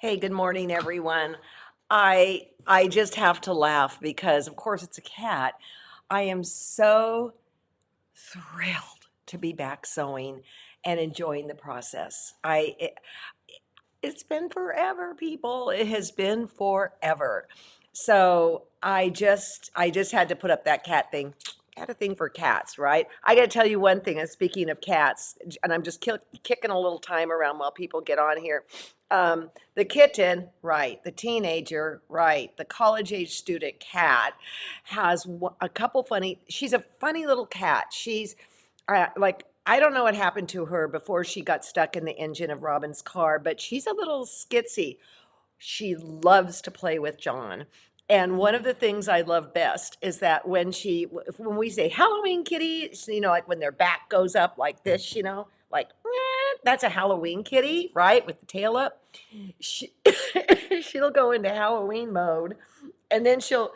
Hey, good morning, everyone. I just have to laugh because, of course, it's a cat. I am so thrilled to be back sewing and enjoying the process. It's been forever, people. It has been forever. So I just had to put up that cat thing. Had a thing for cats, right? I got to tell you one thing. And speaking of cats, and I'm just kicking a little time around while people get on here. The kitten, right? The teenager, right? The college age student cat has a couple funny. She's a funny little cat. She's like I don't know what happened to her before she got stuck in the engine of Robin's car, but she's a little skitsy. She loves to play with John. And one of the things I love best is that when we say Halloween kitty, like when their back goes up like this, like that's a Halloween kitty, right? With the tail up. She, she'll go into Halloween mode and then she'll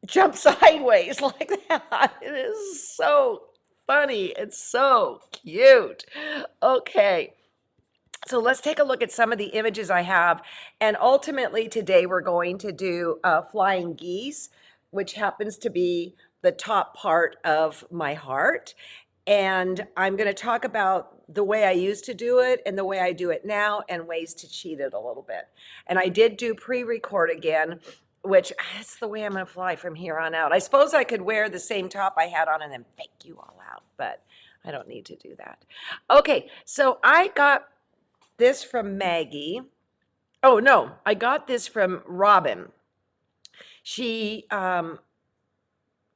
jump sideways like that. It is so funny. It's so cute. Okay. So let's take a look at some of the images I have. And ultimately today we're going to do flying geese, which happens to be the top part of my heart. And I'm going to talk about the way I used to do it and the way I do it now and ways to cheat it a little bit. And I did do pre-record again, which that's the way I'm going to fly from here on out. I suppose I could wear the same top I had on and then fake you all out, but I don't need to do that. Okay, so I got this from Maggie. Oh, no, I got this from Robin. She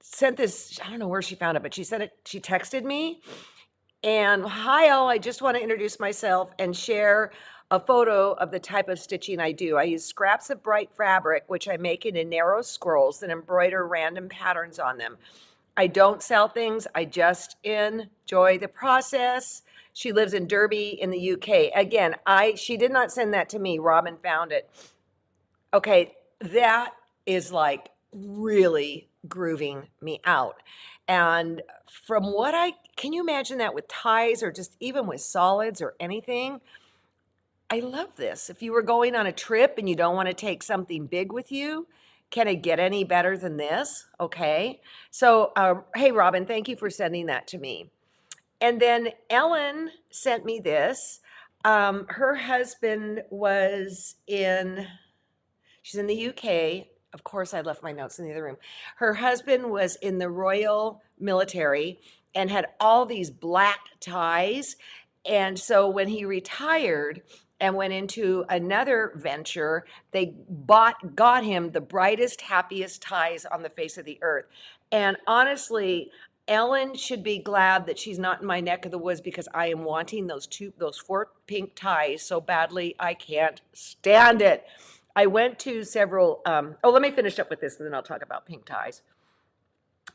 sent this, I don't know where she found it, but she sent it, she texted me. And hi, all, I just want to introduce myself and share a photo of the type of stitching I do. I use scraps of bright fabric, which I make into narrow scrolls and embroider random patterns on them. I don't sell things, I just enjoy the process. She lives in Derby in the UK. Again, she did not send that to me. Robin found it. Okay, that is like really grooving me out. And from what can you imagine that with ties or just even with solids or anything? I love this. If you were going on a trip and you don't want to take something big with you, can it get any better than this? Okay. So, hey, Robin, thank you for sending that to me. And then Ellen sent me this. Her husband she's in the UK. Of course, I left my notes in the other room. Her husband was in the Royal Military and had all these black ties. And so when he retired and went into another venture, they got him the brightest, happiest ties on the face of the earth. And honestly, Ellen should be glad that she's not in my neck of the woods because I am wanting those four pink ties so badly. I can't stand it. I went to several, let me finish up with this and then I'll talk about pink ties.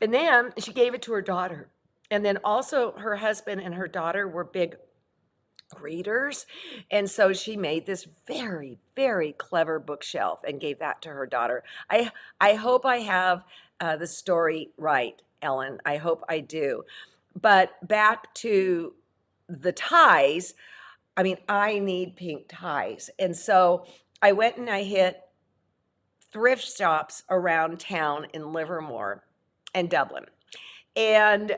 And then she gave it to her daughter. And then also her husband and her daughter were big readers. And so she made this very, very clever bookshelf and gave that to her daughter. I hope I have the story right, Ellen. I hope I do. But back to the ties, I mean, I need pink ties. And so I went and I hit thrift shops around town in Livermore and Dublin. And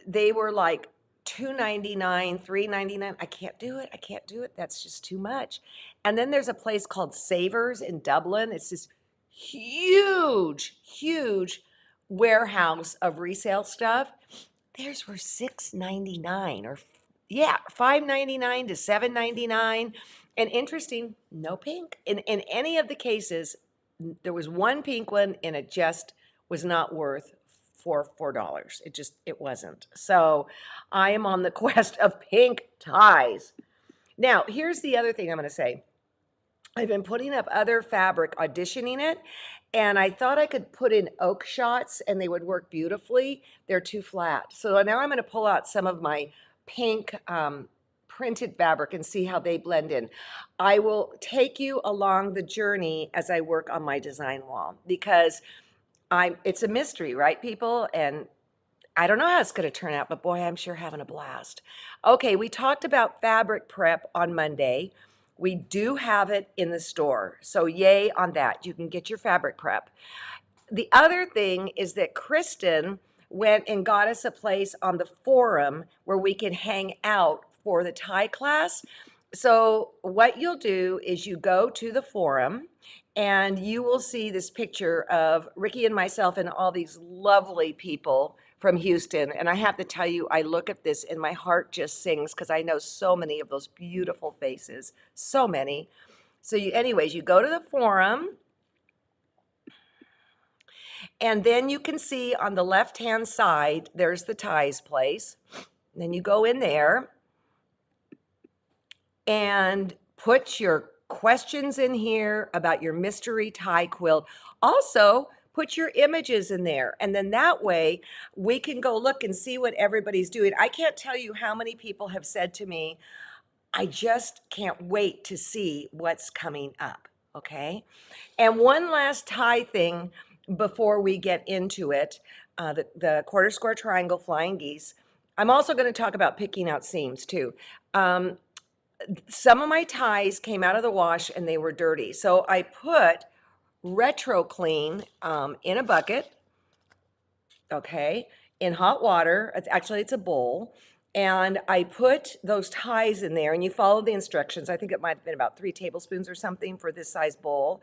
they were like $2.99, $3.99. I can't do it. I can't do it. That's just too much. And then there's a place called Savers in Dublin. It's this huge, huge warehouse of resale stuff. Theirs were $6.99 or yeah, $5.99 to $7.99. And interesting, no pink. In any of the cases, there was one pink one and it just was not worth $4. It wasn't. So I am on the quest of pink ties. Now, here's the other thing I'm going to say. I've been putting up other fabric, auditioning it, and I thought I could put in oak shots and they would work beautifully. They're too flat. So now I'm going to pull out some of my pink printed fabric and see how they blend in. I will take you along the journey as I work on my design wall because it's a mystery, right, people? And I don't know how it's going to turn out, but boy, I'm sure having a blast. Okay, we talked about fabric prep on Monday. We do have it in the store. So yay on that. You can get your fabric prep. The other thing is that Kristen went and got us a place on the forum where we can hang out for the Thai class. So what you'll do is you go to the forum and you will see this picture of Ricky and myself and all these lovely people from Houston. And I have to tell you, I look at this and my heart just sings because I know so many of those beautiful faces, so many. So anyways, you go to the forum. And then you can see on the left-hand side, there's the ties place. Then you go in there and put your questions in here about your mystery tie quilt. Also, put your images in there. And then that way we can go look and see what everybody's doing. I can't tell you how many people have said to me, I just can't wait to see what's coming up. Okay. And one last tie thing before we get into it, the quarter square triangle flying geese. I'm also going to talk about picking out seams too. Some of my ties came out of the wash and they were dirty. So I put Retro Clean in a bucket, okay, in hot water. It's a bowl. And I put those ties in there and you follow the instructions. I think it might have been about 3 tablespoons or something for this size bowl.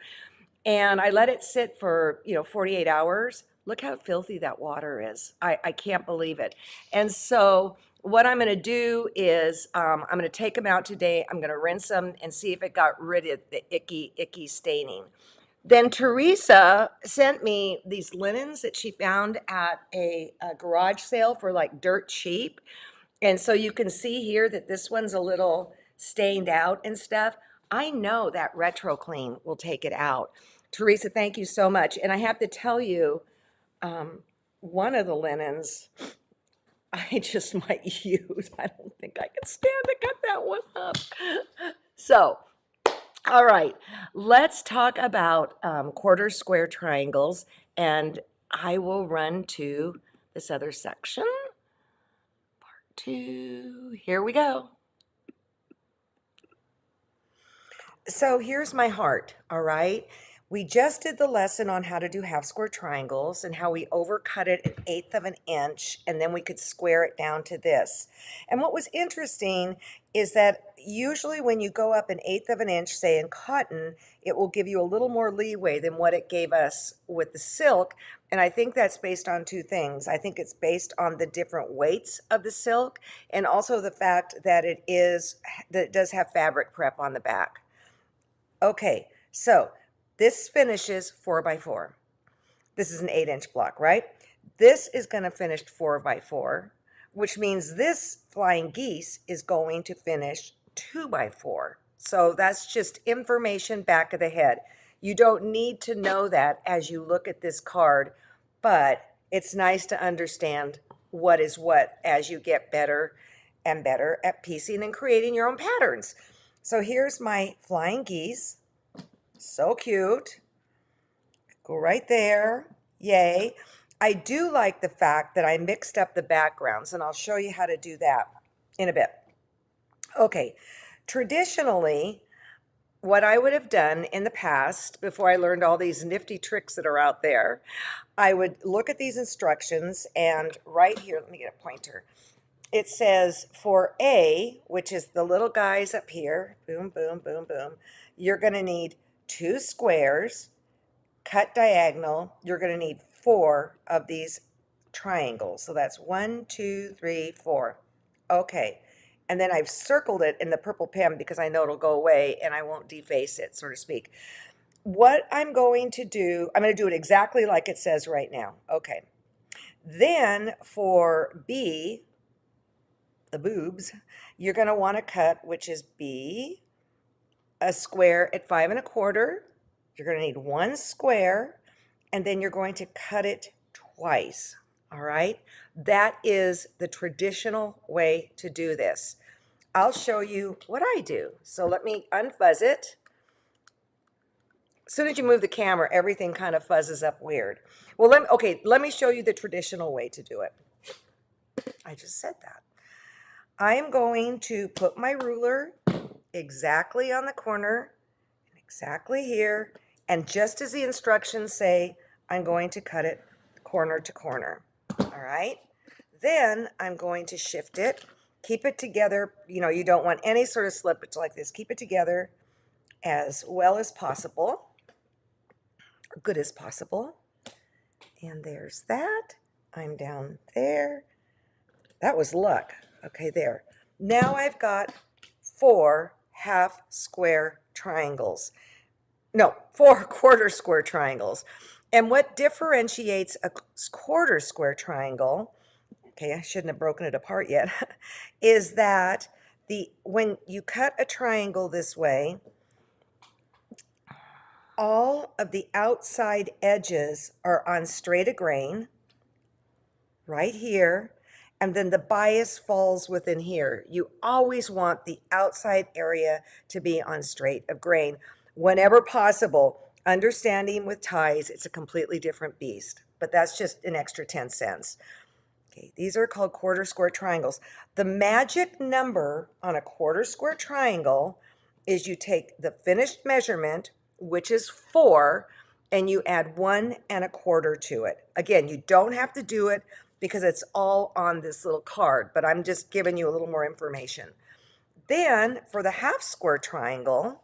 And I let it sit for, 48 hours. Look how filthy that water is. I can't believe it. And so what I'm going to do is I'm going to take them out today. I'm going to rinse them and see if it got rid of the icky staining. Then Teresa sent me these linens that she found at a garage sale for like dirt cheap. And so you can see here that this one's a little stained out and stuff. I know that Retro Clean will take it out. Teresa, thank you so much. And I have to tell you, one of the linens I just might use. I don't think I can stand to cut that one up. So, all right, let's talk about quarter square triangles. And I will run to this other section. Part 2. Here we go. So here's my heart, all right? We just did the lesson on how to do half square triangles and how we overcut it 1/8 of an inch and then we could square it down to this. And what was interesting is that usually when you go up 1/8 of an inch, say in cotton, it will give you a little more leeway than what it gave us with the silk. And I think that's based on 2 things. I think it's based on the different weights of the silk and also the fact that it does have fabric prep on the back. Okay, so this finishes 4x4. This is an 8-inch block, right? This is going to finish 4x4, which means this flying geese is going to finish 2x4. So that's just information back of the head. You don't need to know that as you look at this card, but it's nice to understand what is what as you get better and better at piecing and creating your own patterns. So here's my flying geese. So cute. Go right there. Yay. I do like the fact that I mixed up the backgrounds, and I'll show you how to do that in a bit. Okay. Traditionally, what I would have done in the past, before I learned all these nifty tricks that are out there, I would look at these instructions, and right here, let me get a pointer. It says for A, which is the little guys up here, boom, boom, boom, boom, you're going to need 2 squares, cut diagonal. You're going to need 4 of these triangles. So that's 1, 2, 3, 4. Okay. And then I've circled it in the purple pen because I know it'll go away and I won't deface it, so to speak. What I'm going to do, I'm going to do it exactly like it says right now. Okay. Then for B, the boobs, you're going to want to cut, which is B, a square at 5 1/4. You're going to need 1 square, and then you're going to cut it twice. All right? That is the traditional way to do this. I'll show you what I do. So let me unfuzz it. As soon as you move the camera, everything kind of fuzzes up weird. Well, let me show you the traditional way to do it. I just said that. I am going to put my ruler exactly on the corner, exactly here, and just as the instructions say, I'm going to cut it corner to corner. All right? Then I'm going to shift it, keep it together. You know, you don't want any sort of slippage like this. Keep it together as well as possible, or good as possible. And there's that. I'm down there. That was luck. Okay, there. Now I've got 4 half square triangles. No, 4 quarter square triangles. And what differentiates a quarter square triangle, okay, I shouldn't have broken it apart yet, is that when you cut a triangle this way, all of the outside edges are on straight a grain right here, and then the bias falls within here. You always want the outside area to be on straight of grain whenever possible. Understanding with ties, it's a completely different beast, but that's just an extra 10 cents. Okay, these are called quarter square triangles. The magic number on a quarter square triangle is you take the finished measurement, which is 4, and you add 1 1/4 to it. Again, you don't have to do it because it's all on this little card, but I'm just giving you a little more information. Then for the half square triangle,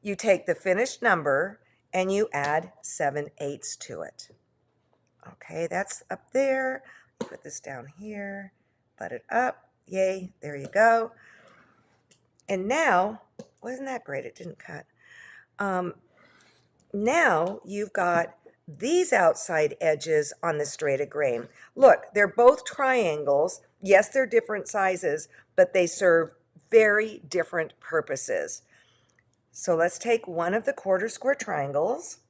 you take the finished number and you add 7/8 to it. Okay, that's up there. Put this down here, butt it up. Yay, there you go. And now, wasn't that great? It didn't cut. Now you've got these outside edges on the straight of grain. Look, they're both triangles. Yes, they're different sizes, but they serve very different purposes. So let's take one of the quarter square triangles.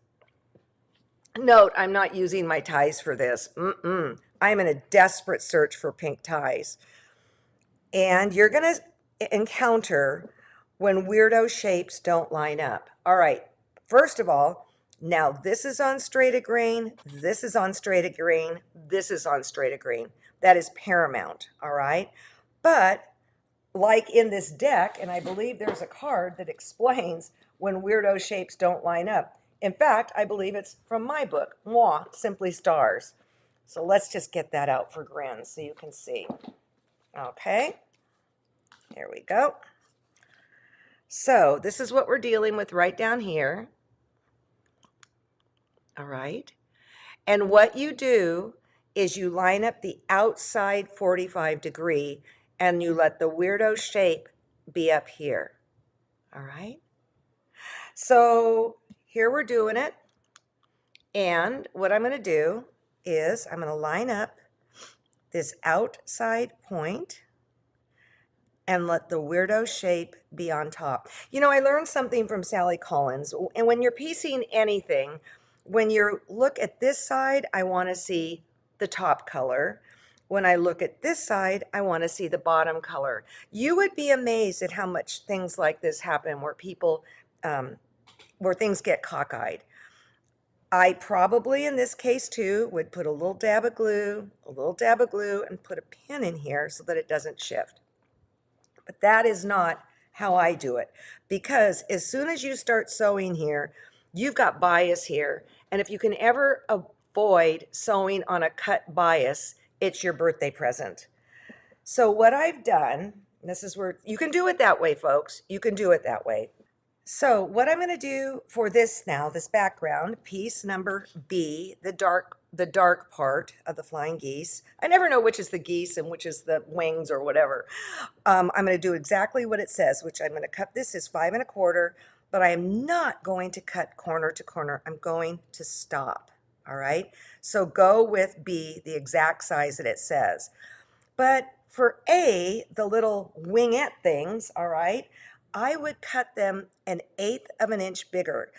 Note, I'm not using my ties for this. I'm in a desperate search for pink ties. And you're going to encounter when weirdo shapes don't line up. All right, first of all, now this is on straight of grain, this is on straight of grain, this is on straight of grain. That is paramount, all right? But like in this deck, and I believe there's a card that explains when weirdo shapes don't line up. In fact, I believe it's from my book, Moi, Simply Stars. So let's just get that out for grins so you can see. Okay, here we go. So this is what we're dealing with right down here. All right. And what you do is you line up the outside 45-degree and you let the weirdo shape be up here. All right. So here we're doing it. And what I'm going to do is I'm going to line up this outside point and let the weirdo shape be on top. You know, I learned something from Sally Collins. And when you're piecing anything, when you look at this side, I want to see the top color. When I look at this side, I want to see the bottom color. You would be amazed at how much things like this happen where people, where things get cockeyed. I probably, in this case too, would put a little dab of glue, and put a pin in here so that it doesn't shift. But that is not how I do it, because as soon as you start sewing here, you've got bias here. And if you can ever avoid sewing on a cut bias, it's your birthday present. So what I've done, this is where you can do it that way, folks. You can do it that way. So what I'm going to do for this now, this background, piece number B, the dark part of the flying geese. I never know which is the geese and which is the wings or whatever. I'm going to do exactly what it says, which I'm going to cut this as 5 1/4, but I am not going to cut corner to corner. I'm going to stop. All right. So go with B, the exact size that it says. But for A, the little wingette things, all right, I would cut them 1/8 of an inch bigger.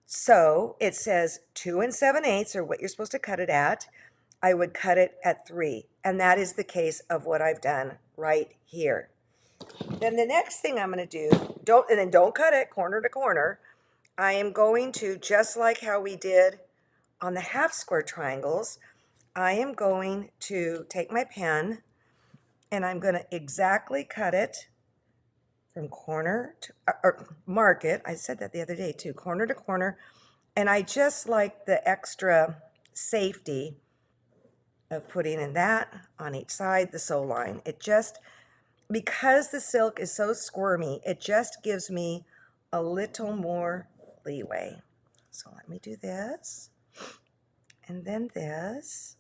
So it says 2 7/8 are what you're supposed to cut it at. I would cut it at 3. And that is the case of what I've done right here. Then the next thing I'm going to do, don't cut it corner to corner. I am going to, just like how we did on the half square triangles, I am going to take my pen and I'm going to exactly cut it from corner to, or mark it. I said that the other day too, corner to corner. And I just like the extra safety of putting in that on each side, the sew line. It just, because the silk is so squirmy, it just gives me a little more leeway. So let me do this, and then this.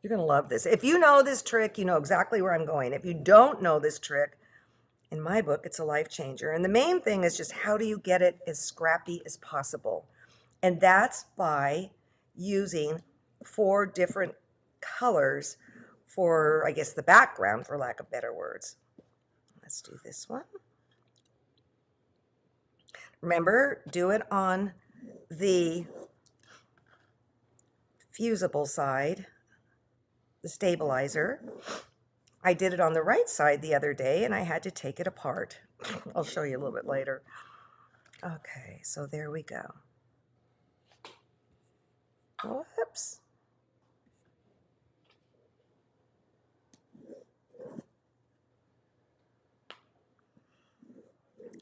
You're gonna love this. If you know this trick, you know exactly where I'm going. If you don't know this trick, in my book, it's a life changer. And the main thing is just how do you get it as scrappy as possible? And that's by using 4 different colors for, I guess, the background, for lack of better words. Let's do this one. Remember, do it on the fusible side, the stabilizer. I did it on the right side the other day and I had to take it apart. I'll show you a little bit later. Okay, so there we go. Whoops.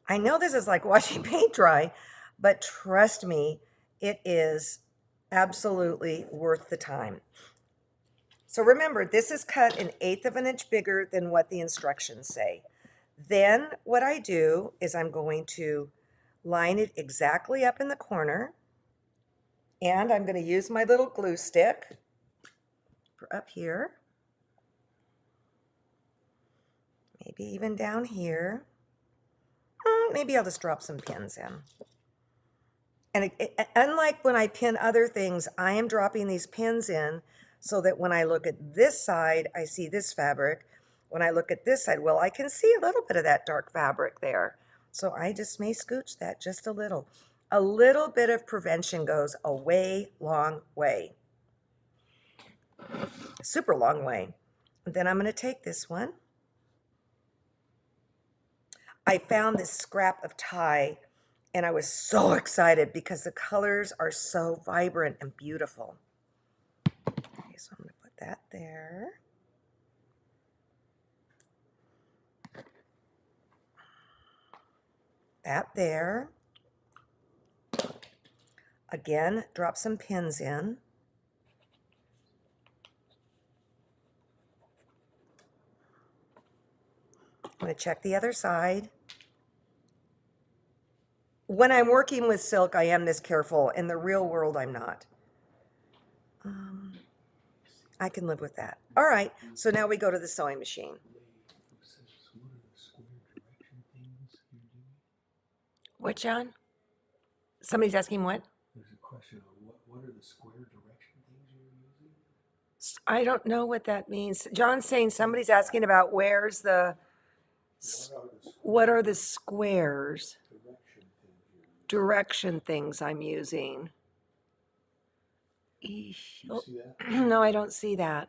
I know this is like watching paint dry, but trust me, it is absolutely worth the time. So remember, this is cut 1/8 of an inch bigger than what the instructions say. Then what I do is I'm going to line it exactly up in the corner, and I'm going to use my little glue stick for up here, maybe even down here. Maybe I'll just drop some pins in. And unlike when I pin other things, I am dropping these pins in so that when I look at this side, I see this fabric. When I look at this side, well, I can see a little bit of that dark fabric there. So I just may scooch that just a little. A little bit of prevention goes a way long way. Super long way. And then I'm going to take this one. I found this scrap of tie and I was so excited because the colors are so vibrant and beautiful. Okay, so I'm going to put that there. That there. Again, drop some pins in. I'm going to check the other side. When I'm working with silk, I am this careful. In the real world, I'm not. I can live with that. All right, so now we go to the sewing machine. What, John? Somebody's asking what? There's a question on what are the square direction things you're using? I don't know what that means. John's saying somebody's asking about where's the, what are the squares? Direction things I'm using. Eesh. You see that? No, I don't see that.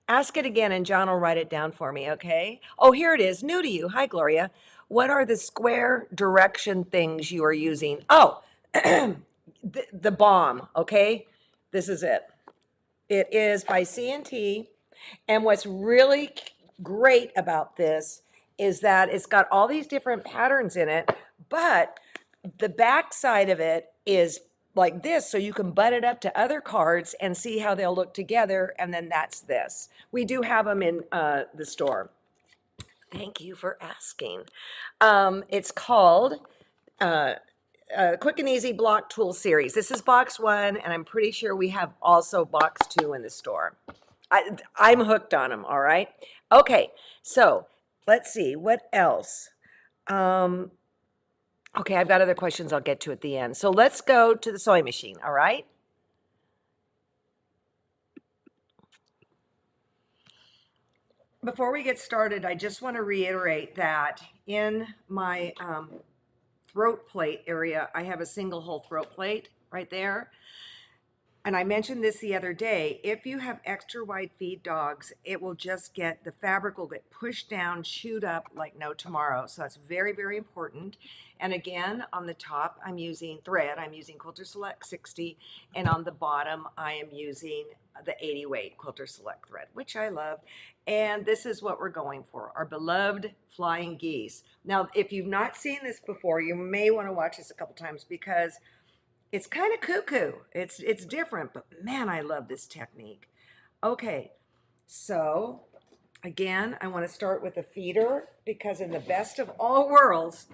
Ask it again and John will write it down for me, okay? Oh, here it is. New to you. Hi, Gloria. What are the square direction things you are using? Oh, the bomb, okay? This is it. It is by C&T. And what's really great about this is that it's got all these different patterns in it, but the back side of it is like this, so you can butt it up to other cards and see how they'll look together, and then that's this. We do have them in the store. Thank you for asking. It's called Quick and Easy Block Tool Series. This is box 1, and I'm pretty sure we have also box 2 in the store. I'm hooked on them, all right? Okay, so let's see, what else? Okay, I've got other questions I'll get to at the end. So let's go to the sewing machine, all right? Before we get started, I just want to reiterate that in my throat plate area, I have a single hole throat plate right there. And I mentioned this the other day, if you have extra wide feed dogs, it will just get, the fabric will get pushed down, chewed up like no tomorrow. So that's very, very important. And again, on the top, I'm using thread, I'm using Quilter Select 60, and on the bottom, I am using the 80 weight Quilter Select thread, which I love. And this is what we're going for, our beloved flying geese. Now, if you've not seen this before, you may want to watch this a couple times because it's kind of cuckoo. It's different, but man, I love this technique. Okay, so again, I want to start with a feeder because in the best of all worlds,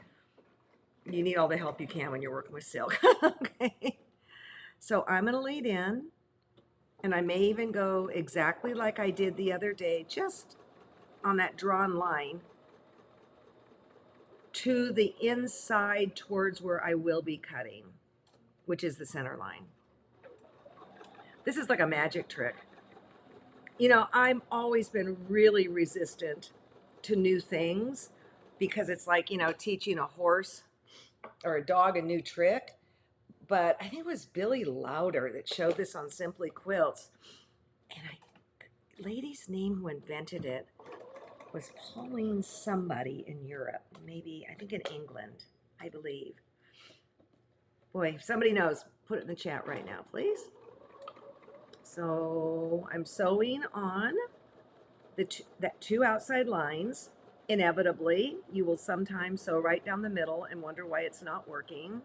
you need all the help you can when you're working with silk. Okay, so I'm going to lead in, and I may even go exactly like I did the other day, just on that drawn line to the inside towards where I will be cutting, which is the center line. This is like a magic trick. You know, I've always been really resistant to new things because it's like, you know, teaching a horse or a dog a new trick. But I think it was Billy Lauder that showed this on Simply Quilts. And the lady's name who invented it was Pauline somebody in Europe. Maybe, I think in England, I believe. Boy, if somebody knows, put it in the chat right now, please. So I'm sewing on the two outside lines. Inevitably, you will sometimes sew right down the middle and wonder why it's not working.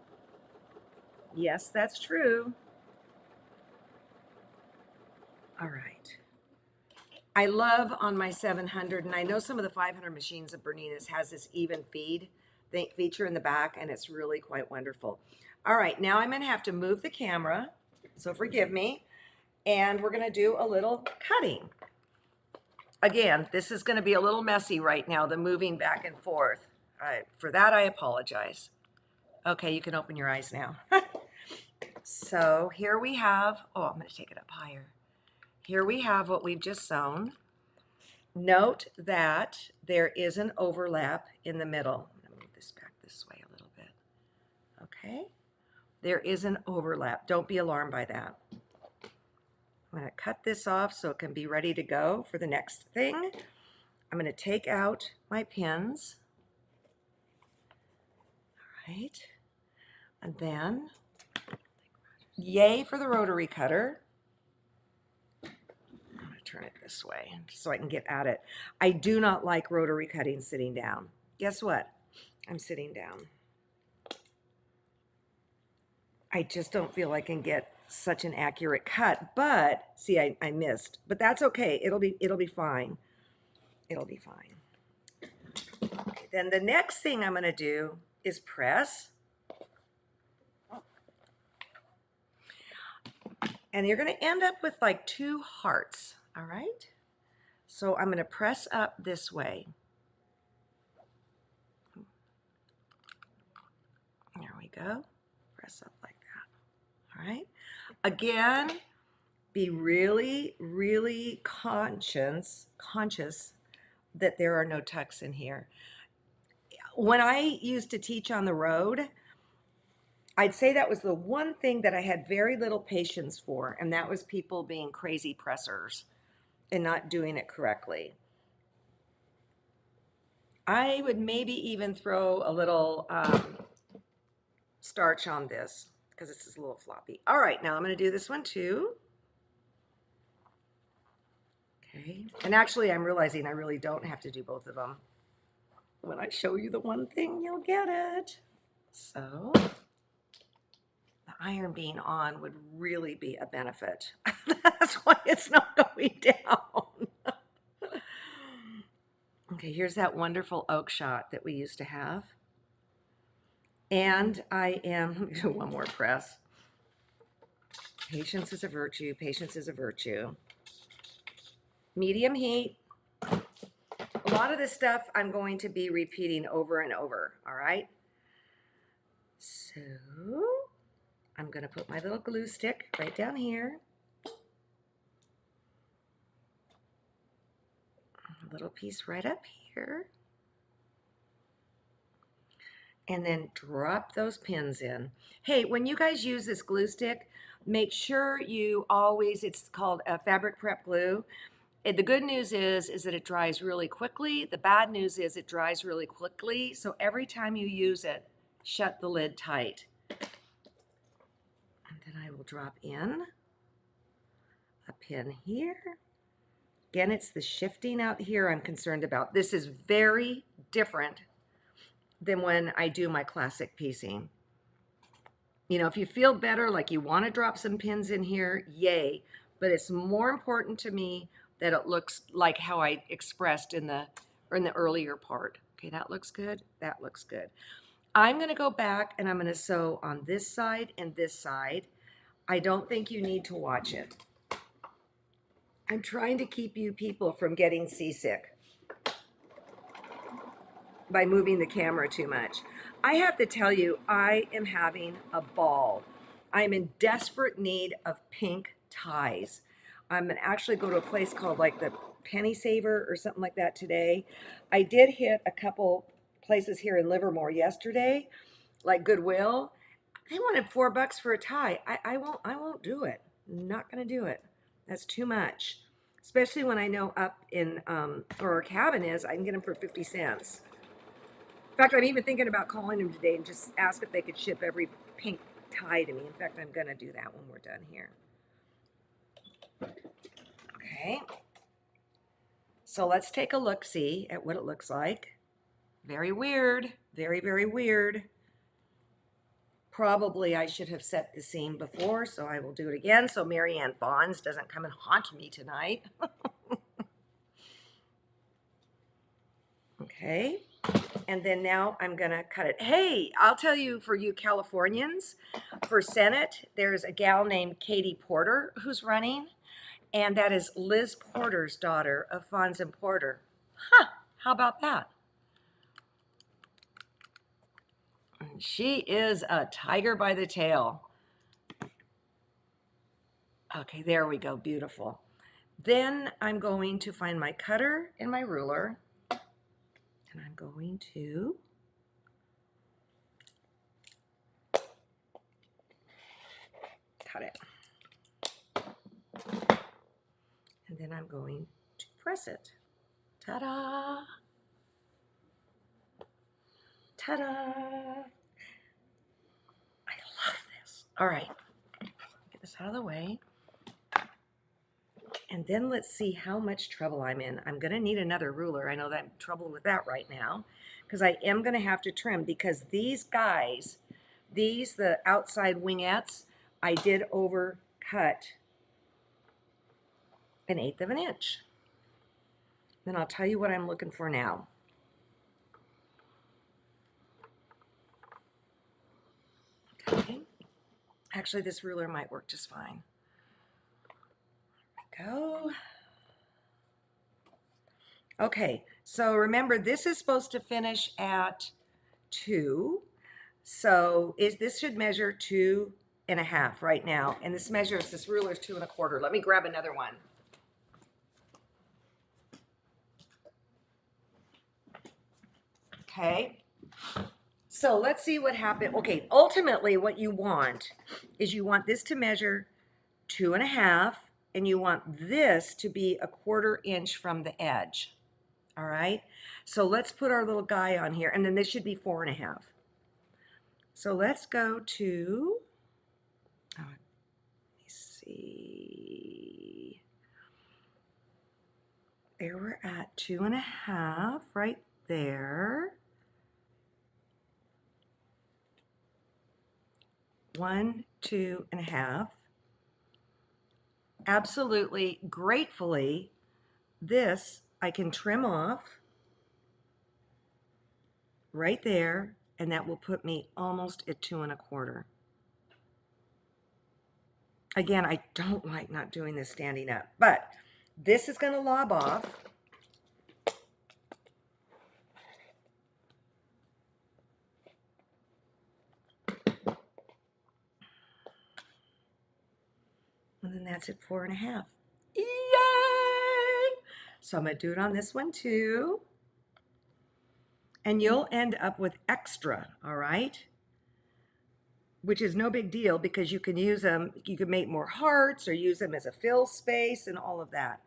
Yes, that's true. All right. I love on my 700, and I know some of the 500 machines of Bernina's has this even feed feature in the back, and it's really quite wonderful. All right, now I'm going to have to move the camera, so forgive me, and we're going to do a little cutting. Again, this is going to be a little messy right now, the moving back and forth. For that, I apologize. Okay, you can open your eyes now. So here we have, oh, I'm going to take it up higher. Here we have what we've just sewn. Note that there is an overlap in the middle. I'm going to move this back this way a little bit. Okay, there is an overlap. Don't be alarmed by that. I'm going to cut this off so it can be ready to go for the next thing. I'm going to take out my pins. All right, and then yay for the rotary cutter. I'm going to turn it this way so I can get at it. I do not like rotary cutting sitting down. Guess what? I'm sitting down. I just don't feel I can get such an accurate cut, but see, I missed, but that's okay. It'll be fine. It'll be fine. Okay, then the next thing I'm going to do is press. And you're going to end up with like 2 hearts, all right? So I'm going to press up this way. There we go. Press up like that. All right. Again, be really, really conscious that there are no tucks in here. When I used to teach on the road, I'd say that was the one thing that I had very little patience for, and that was people being crazy pressers and not doing it correctly. I would maybe even throw a little starch on this because this is a little floppy. All right, now I'm going to do this one too. Okay, and actually I'm realizing I really don't have to do both of them. When I show you the one thing, you'll get it. So the iron being on would really be a benefit. That's why it's not going down. Okay, here's that wonderful oak shot that we used to have. And I am, let me do one more press. Patience is a virtue, patience is a virtue. Medium heat. A lot of this stuff I'm going to be repeating over and over, all right? So I'm going to put my little glue stick right down here. A little piece right up here. And then drop those pins in. Hey, when you guys use this glue stick, make sure you always, it's called a fabric prep glue. The good news is that it dries really quickly. The bad news is it dries really quickly. So every time you use it, shut the lid tight. And then I will drop in a pin here. Again, it's the shifting out here I'm concerned about. This is very different than when I do my classic piecing. You know, if you feel better, like you want to drop some pins in here, yay. But it's more important to me that it looks like how I expressed in the earlier part. Okay, that looks good. That looks good. I'm going to go back and I'm going to sew on this side and this side. I don't think you need to watch it. I'm trying to keep you people from getting seasick by moving the camera too much. I have to tell you, I am having a ball. I'm in desperate need of pink ties. I'm gonna actually go to a place called like the Penny Saver or something like that today. I did hit a couple places here in Livermore yesterday, like Goodwill. They wanted $4 for a tie. I won't do it. Not gonna do it. That's too much. Especially when I know up in where our cabin is, I can get them for 50 cents. In fact, I'm even thinking about calling them today and just ask if they could ship every pink tie to me. In fact, I'm gonna do that when we're done here. Okay. So let's take a look-see at what it looks like. Very weird. Very, very weird. Probably I should have set the seam before, so I will do it again so Marianne Bonds doesn't come and haunt me tonight. Okay. And then now I'm gonna cut it. Hey, I'll tell you, for you Californians, for Senate, there's a gal named Katie Porter who's running, and that is Liz Porter's daughter of Fonz and Porter. Huh, how about that? She is a tiger by the tail. Okay, there we go, beautiful. Then I'm going to find my cutter and my ruler, and I'm going to cut it. And then I'm going to press it. Ta-da! Ta-da! I love this. All right, get this out of the way. And then let's see how much trouble I'm in. I'm gonna need another ruler. I know that I'm in trouble with that right now, because I am gonna have to trim, because these guys, the outside wingettes, I did overcut 1/8 of an inch. Then I'll tell you what I'm looking for now. Okay. Actually, this ruler might work just fine. There we go. Okay, so remember, this is supposed to finish at 2. So this should measure 2.5 right now. And this ruler is 2 1/4. Let me grab another one. Okay. So let's see what happened. Okay, ultimately what you want is you want this to measure 2.5, and you want this to be 1/4 inch from the edge. All right. So let's put our little guy on here, and then this should be 4.5. So let's go to, let me see. There we're at 2.5 right there. 1, 2.5. Absolutely, gratefully, this I can trim off right there, and that will put me almost at 2 1/4. Again, I don't like not doing this standing up, but this is going to lob off. And then that's at 4.5. Yay! So I'm going to do it on this one too. And you'll end up with extra, all right? Which is no big deal, because you can use them, you can make more hearts or use them as a fill space and all of that.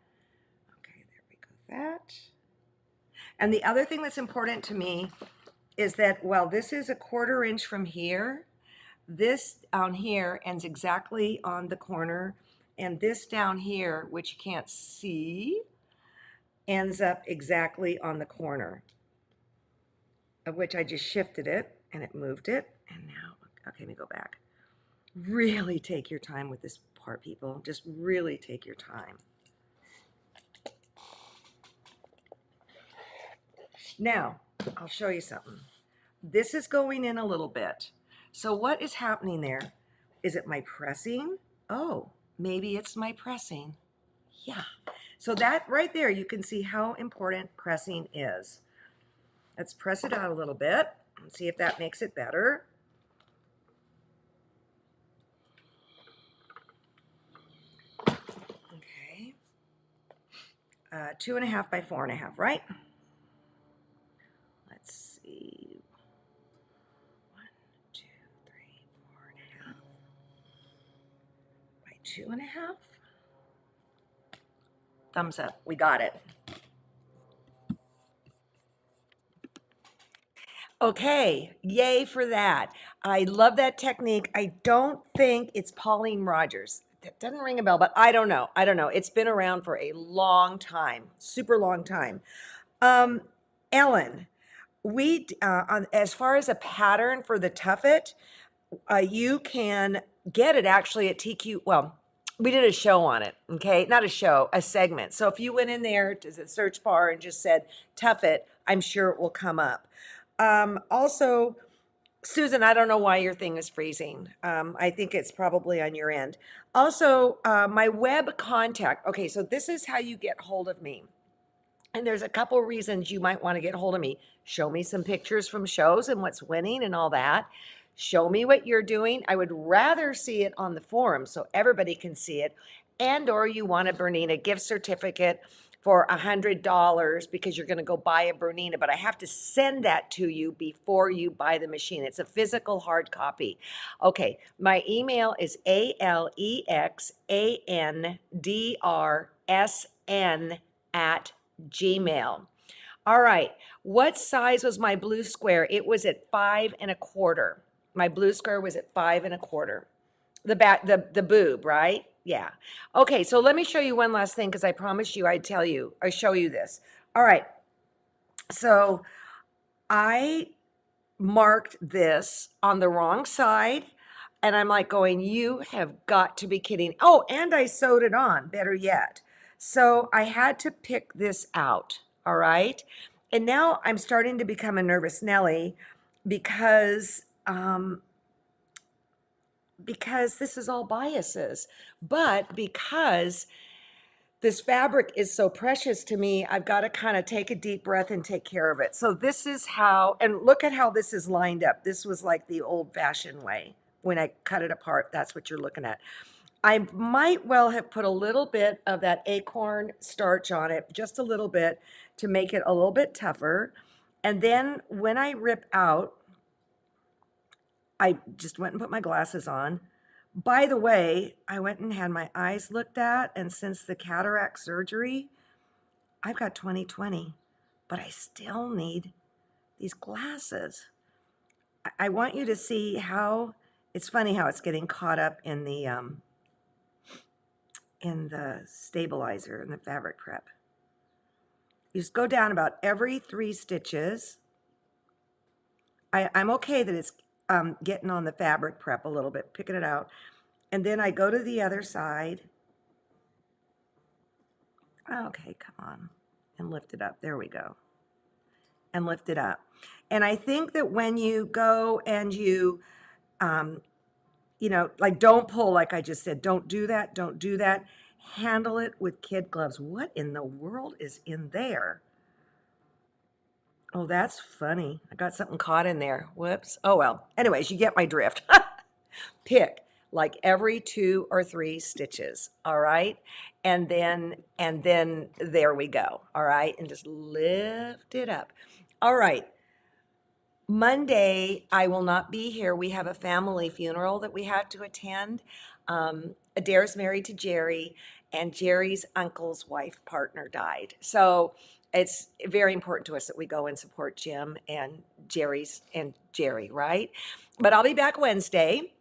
Okay, there we go, that. And the other thing that's important to me is that while this is 1/4 inch from here, this on here ends exactly on the corner And this down here, which you can't see, ends up exactly on the corner, of which I just shifted it and it moved it. And now, okay, let me go back. Really take your time with this part, people. Just really take your time. Now, I'll show you something. This is going in a little bit. So what is happening there? Is it my pressing? Oh, maybe it's my pressing. Yeah. So that right there, you can see how important pressing is. Let's press it out a little bit and see if that makes it better. Okay. 2.5 by 4.5, right? Let's see. 1, 2, 3, 4.5 by 2.5. Thumbs up. We got it. Okay, yay for that. I love that technique. I don't think it's Pauline Rogers. That doesn't ring a bell, but I don't know. I don't know. It's been around for a long time, super long time. Um, Ellen, as far as a pattern for the tuffet, you can get it actually at TQ. Well, we did a show on it, okay? Not a show, a segment. So if you went in there to the search bar and just said tuffet, I'm sure it will come up. Also, Susan, I don't know why your thing is freezing. I think it's probably on your end. Also, my web contact. Okay, so this is how you get hold of me. And there's a couple reasons you might want to get hold of me. Show me some pictures from shows and what's winning and all that. Show me what you're doing. I would rather see it on the forum so everybody can see it. And or you want a Bernina gift certificate for $100 because you're going to go buy a Bernina, but I have to send that to you before you buy the machine. It's a physical hard copy. Okay, my email is alexandrsn@gmail. All right. What size was my blue square? It was at 5 1/4. My blue square was at 5 1/4. The back, the boob, right? Yeah. Okay. So let me show you one last thing because I promised you I'd show you this. All right. So I marked this on the wrong side. And I'm like going, you have got to be kidding. Oh, and I sewed it on, better yet. So I had to pick this out, all right? And now I'm starting to become a nervous Nelly because this is all biases. But because this fabric is so precious to me, I've got to kind of take a deep breath and take care of it. So this is how, and look at how this is lined up. This was like the old fashioned way. When I cut it apart, that's what you're looking at. I might well have put a little bit of that acorn starch on it, just a little bit to make it a little bit tougher. And then when I rip out, I just went and put my glasses on. By the way, I went and had my eyes looked at, and since the cataract surgery, I've got 20/20, but I still need these glasses. I want you to see how it's funny how it's getting caught up in the stabilizer in the fabric prep. You just go down about every 3 stitches. I'm okay that it's getting on the fabric prep a little bit, picking it out. And then I go to the other side. Okay, come on. And lift it up. There we go. And lift it up. And I think that when you go and you, like don't pull, like I just said, don't do that, don't do that. Handle it with kid gloves. What in the world is in there? Oh, that's funny. I got something caught in there. Whoops. Oh, well. Anyways, you get my drift. Pick like every 2 or 3 stitches. All right. And then there we go. All right. And just lift it up. All right. Monday, I will not be here. We have a family funeral that we have to attend. Adair's married to Jerry, and Jerry's uncle's wife partner died. So it's very important to us that we go and support Jim and Jerry, right? But I'll be back Wednesday.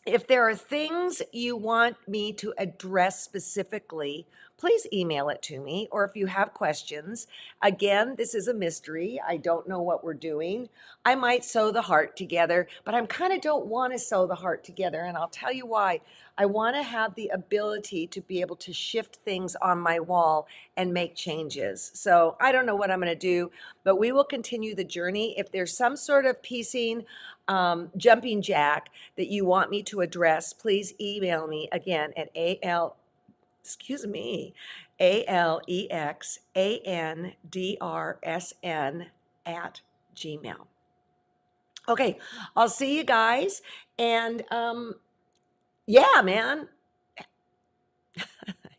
If there are things you want me to address specifically, please email it to me. Or if you have questions, again, this is a mystery. I don't know what we're doing. I might sew the heart together, but I kind of don't want to sew the heart together. And I'll tell you why. I want to have the ability to be able to shift things on my wall and make changes. So I don't know what I'm going to do, but we will continue the journey. If there's some sort of piecing, jumping jack that you want me to address, please email me again at excuse me, ALEXANDRSN at Gmail. Okay, I'll see you guys. And yeah, man.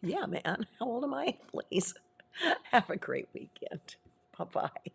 Yeah, man. How old am I? Please have a great weekend. Bye bye.